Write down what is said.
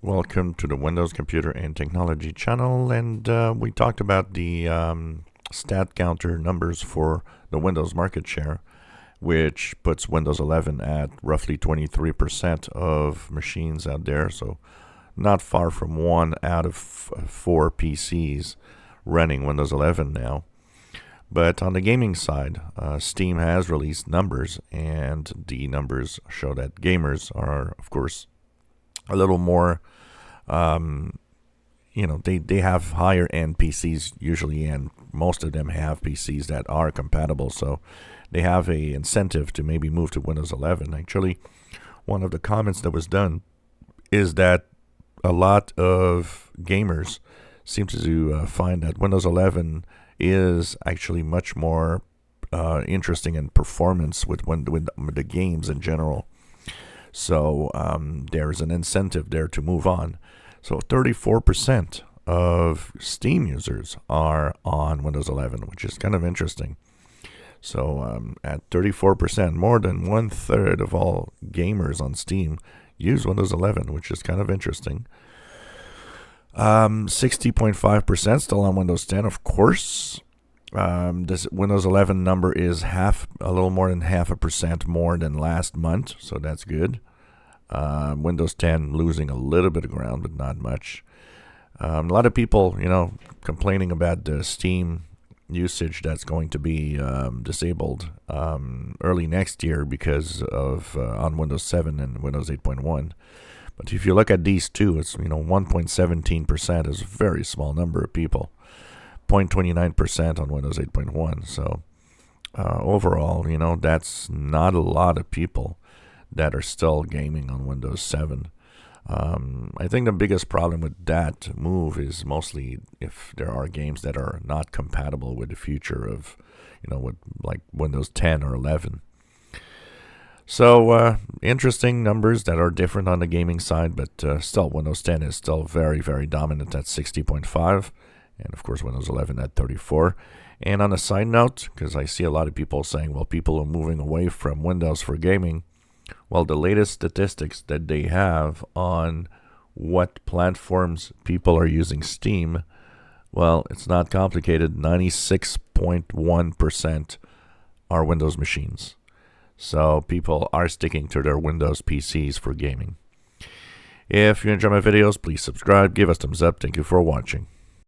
Welcome to the Windows Computer and Technology channel, and we talked about the stat counter numbers for the Windows market share, which puts Windows 11 at roughly 23% of machines out there, so not far from 1 out of 4 PCs running Windows 11 now. But on the gaming side, Steam has released numbers, and the numbers show that gamers are, of course, a little more, they have higher end PCs usually, and most of them have PCs that are compatible, so they have a incentive to maybe move to Windows 11. Actually, one of the comments that was done is that a lot of gamers seem to find that Windows 11 is actually much more interesting in performance with the games in general. So there's an incentive there to move on. So 34% of Steam users are on Windows 11, which is kind of interesting. So at 34%, more than 1/3 of all gamers on Steam use Windows 11, which is kind of interesting. 60.5% still on Windows 10, of course. This Windows 11 number is a little more than 0.5% more than last month, so that's good. Windows 10 losing a little bit of ground, but not much. A lot of people, complaining about the Steam usage that's going to be disabled early next year because of on Windows 7 and Windows 8.1. But if you look at these two, it's 1.17% is a very small number of people. 0.29% on Windows 8.1. So overall, that's not a lot of people that are still gaming on Windows 7. I think the biggest problem with that move is mostly if there are games that are not compatible with the future of, with like Windows 10 or 11. So interesting numbers that are different on the gaming side, but still Windows 10 is still very, very dominant at 60.5, and of course Windows 11 at 34. And on a side note, because I see a lot of people saying, well, people are moving away from Windows for gaming. Well, the latest statistics that they have on what platforms people are using Steam, well, it's not complicated. 96.1% are Windows machines. So people are sticking to their Windows PCs for gaming. If you enjoy my videos, please subscribe, give us thumbs up. Thank you for watching.